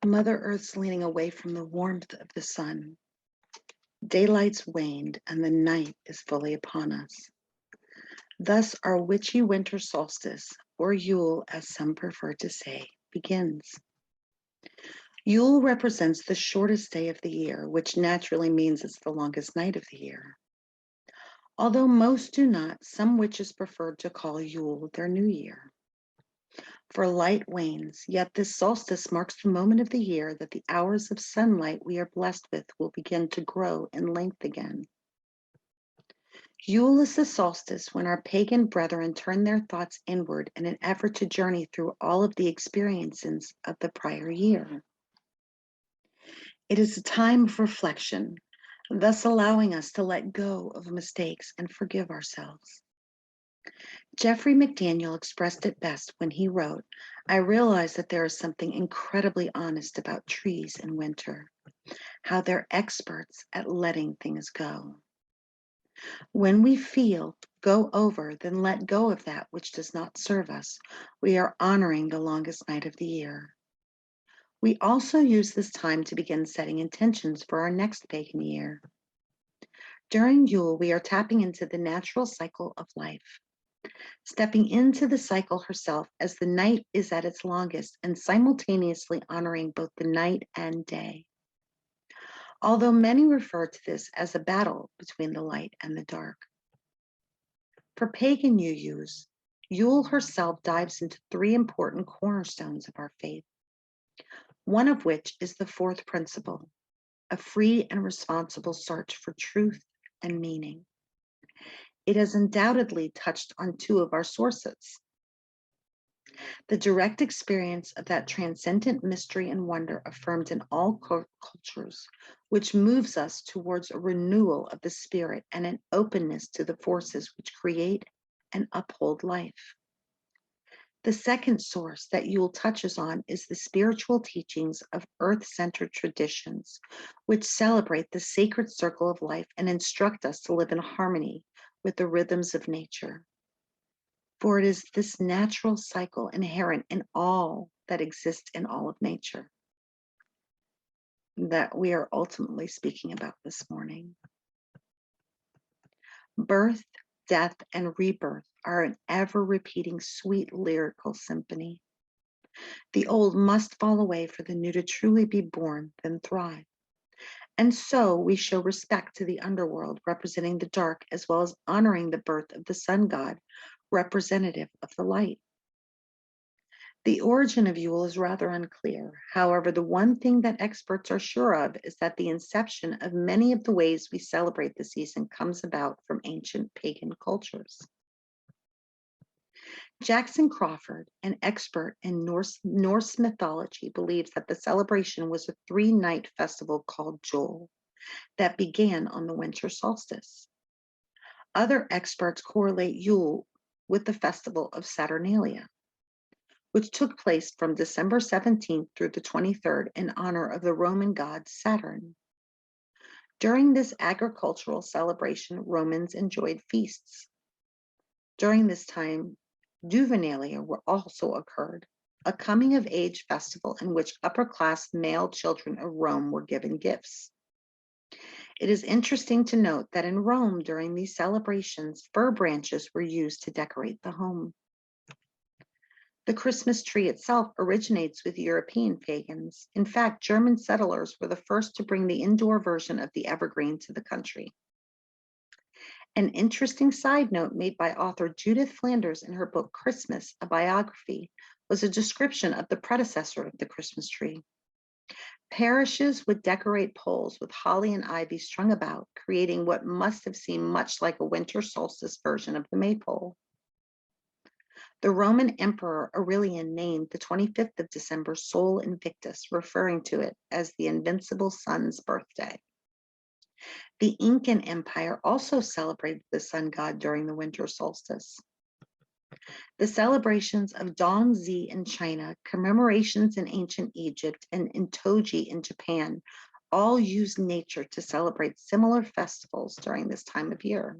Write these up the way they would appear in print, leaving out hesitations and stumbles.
Mother Earth's leaning away from the warmth of the sun. Daylight's waned and the night is fully upon us. Thus our witchy winter solstice, or Yule as some prefer to say, begins. Yule represents the shortest day of the year, which naturally means it's the longest night of the year. Although most do not, some witches prefer to call Yule their new year. For light wanes, yet this solstice marks the moment of the year that the hours of sunlight we are blessed with will begin to grow in length again. Yule is the solstice when our pagan brethren turn their thoughts inward in an effort to journey through all of the experiences of the prior year. It is a time of reflection, thus allowing us to let go of mistakes and forgive ourselves. Jeffrey McDaniel expressed it best when he wrote, "I realize that there is something incredibly honest about trees in winter, how they're experts at letting things go. When we feel go over, then let go of that which does not serve us. We are honoring the longest night of the year. We also use this time to begin setting intentions for our next pagan year. During Yule, we are tapping into the natural cycle of life, stepping into the cycle herself as the night is at its longest and simultaneously honoring both the night and day. Although many refer to this as a battle between the light and the dark. For pagan UUs, Yule herself dives into three important cornerstones of our faith, one of which is the fourth principle, a free and responsible search for truth and meaning. It has undoubtedly touched on two of our sources. The direct experience of that transcendent mystery and wonder affirmed in all cultures, which moves us towards a renewal of the spirit and an openness to the forces which create and uphold life. The second source that Yule touches on is the spiritual teachings of earth-centered traditions, which celebrate the sacred circle of life and instruct us to live in harmony with the rhythms of nature. For it is this natural cycle inherent in all that exists in all of nature that we are ultimately speaking about this morning. Birth, death, and rebirth are an ever-repeating sweet lyrical symphony. The old must fall away for the new to truly be born, then thrive. And so we show respect to the underworld, representing the dark, as well as honoring the birth of the sun god, representative of the light. The origin of Yule is rather unclear. However, the one thing that experts are sure of is that the inception of many of the ways we celebrate the season comes about from ancient pagan cultures. Jackson Crawford, an expert in Norse mythology, believes that the celebration was a three-night festival called Yule that began on the winter solstice. Other experts correlate Yule with the festival of Saturnalia, which took place from December 17th through the 23rd in honor of the Roman god Saturn. During this agricultural celebration, Romans enjoyed feasts. During this time, Juvenalia also occurred, a coming-of-age festival in which upper-class male children of Rome were given gifts. It is interesting to note that in Rome, during these celebrations, fir branches were used to decorate the home. The Christmas tree itself originates with European pagans. In fact, German settlers were the first to bring the indoor version of the evergreen to the country. An interesting side note made by author Judith Flanders in her book Christmas, a Biography, was a description of the predecessor of the Christmas tree. Parishes would decorate poles with holly and ivy strung about, creating what must have seemed much like a winter solstice version of the maypole. The Roman Emperor Aurelian named the 25th of December Sol Invictus, referring to it as the invincible sun's birthday. The Incan Empire also celebrated the sun god during the winter solstice. The celebrations of Dongzi in China, commemorations in ancient Egypt, and Intoji in Japan all use nature to celebrate similar festivals during this time of year.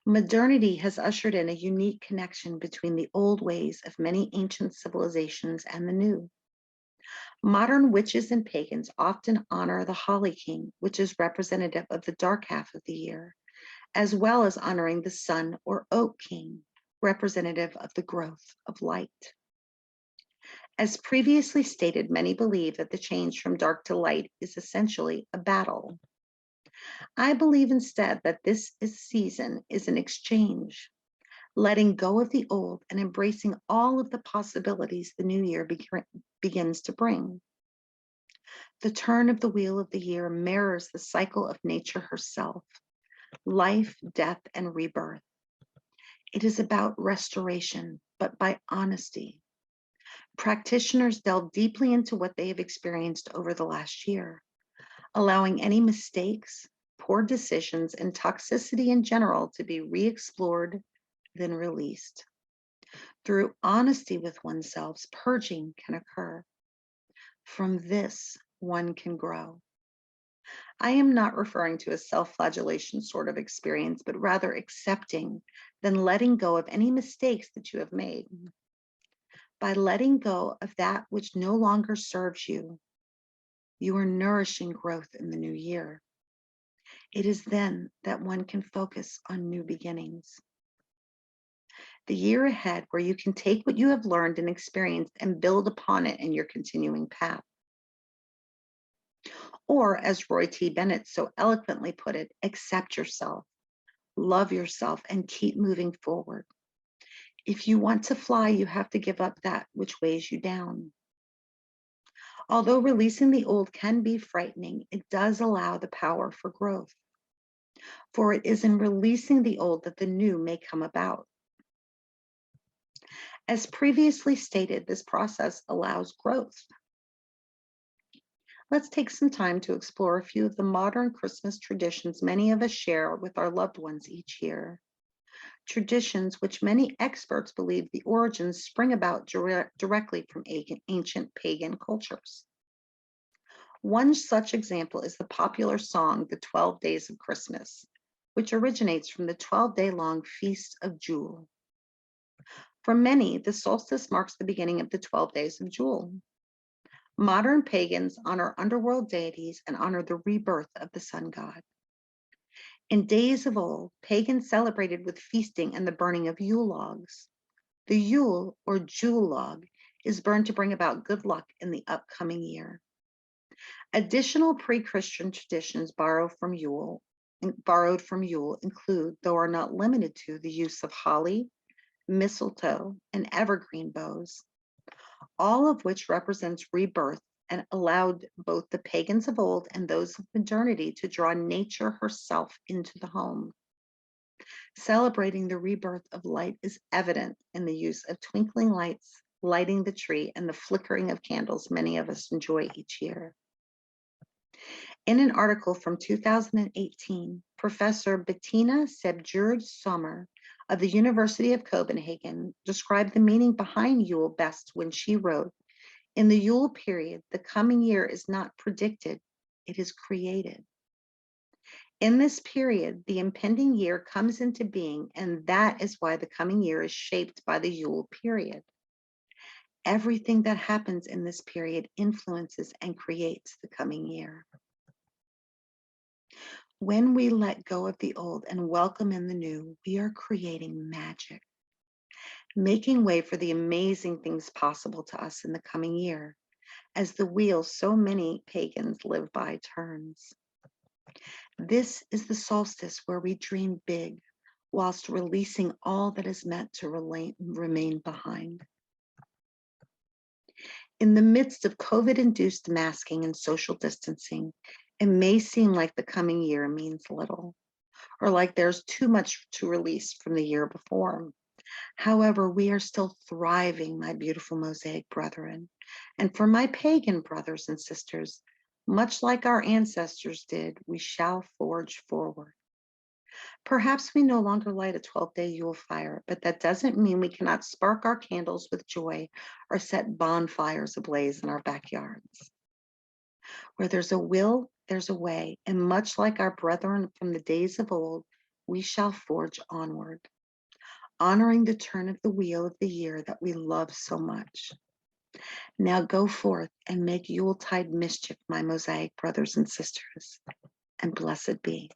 Modernity has ushered in a unique connection between the old ways of many ancient civilizations and the new. Modern witches and pagans often honor the Holly King, which is representative of the dark half of the year, as well as honoring the Sun or Oak King, representative of the growth of light. As previously stated, many believe that the change from dark to light is essentially a battle. I believe instead that this season is an exchange, letting go of the old and embracing all of the possibilities the new year begins to bring. The turn of the wheel of the year mirrors the cycle of nature herself, life, death, and rebirth. It is about restoration, but by honesty. Practitioners delve deeply into what they have experienced over the last year, allowing any mistakes, poor decisions, and toxicity in general to be re-explored, then released. Through honesty with oneself, purging can occur. From this, one can grow. I am not referring to a self-flagellation sort of experience, but rather accepting, then letting go of any mistakes that you have made. By letting go of that which no longer serves you, you are nourishing growth in the new year. It is then that one can focus on new beginnings. The year ahead where you can take what you have learned and experienced and build upon it in your continuing path. Or as Roy T. Bennett so eloquently put it, accept yourself, love yourself, and keep moving forward. If you want to fly, you have to give up that which weighs you down. Although releasing the old can be frightening, it does allow the power for growth. For it is in releasing the old that the new may come about. As previously stated, this process allows growth. Let's take some time to explore a few of the modern Christmas traditions many of us share with our loved ones each year. Traditions which many experts believe the origins spring about directly from ancient pagan cultures. One such example is the popular song, The 12 Days of Christmas, which originates from the 12-day-long Feast of Yule. For many, the solstice marks the beginning of the 12 days of Yule. Modern pagans honor underworld deities and honor the rebirth of the sun god. In days of old, pagans celebrated with feasting and the burning of Yule logs. The Yule, or Jule log, is burned to bring about good luck in the upcoming year. Additional pre-Christian traditions borrowed from Yule include, though are not limited to, the use of holly, mistletoe, and evergreen boughs, all of which represents rebirth and allowed both the pagans of old and those of modernity to draw nature herself into the home. Celebrating the rebirth of light is evident in the use of twinkling lights, lighting the tree, and the flickering of candles many of us enjoy each year. In an article from 2018, Professor Bettina Sebjord Sommer of the University of Copenhagen described the meaning behind Yule best when she wrote, "In the Yule period, the coming year is not predicted, it is created. In this period, the impending year comes into being, and that is why the coming year is shaped by the Yule period. Everything that happens in this period influences and creates the coming year." When we let go of the old and welcome in the new, we are creating magic, making way for the amazing things possible to us in the coming year, as the wheel so many pagans live by turns. This is the solstice where we dream big, whilst releasing all that is meant to remain behind. In the midst of COVID-induced masking and social distancing, it may seem like the coming year means little, or like there's too much to release from the year before. However, we are still thriving, my beautiful Mosaic brethren. And for my pagan brothers and sisters, much like our ancestors did, we shall forge forward. Perhaps we no longer light a 12-day Yule fire, but that doesn't mean we cannot spark our candles with joy or set bonfires ablaze in our backyards. Where there's a will, there's a way, and much like our brethren from the days of old, we shall forge onward, honoring the turn of the wheel of the year that we love so much. Now go forth and make Yuletide mischief, my Mosaic brothers and sisters, and blessed be.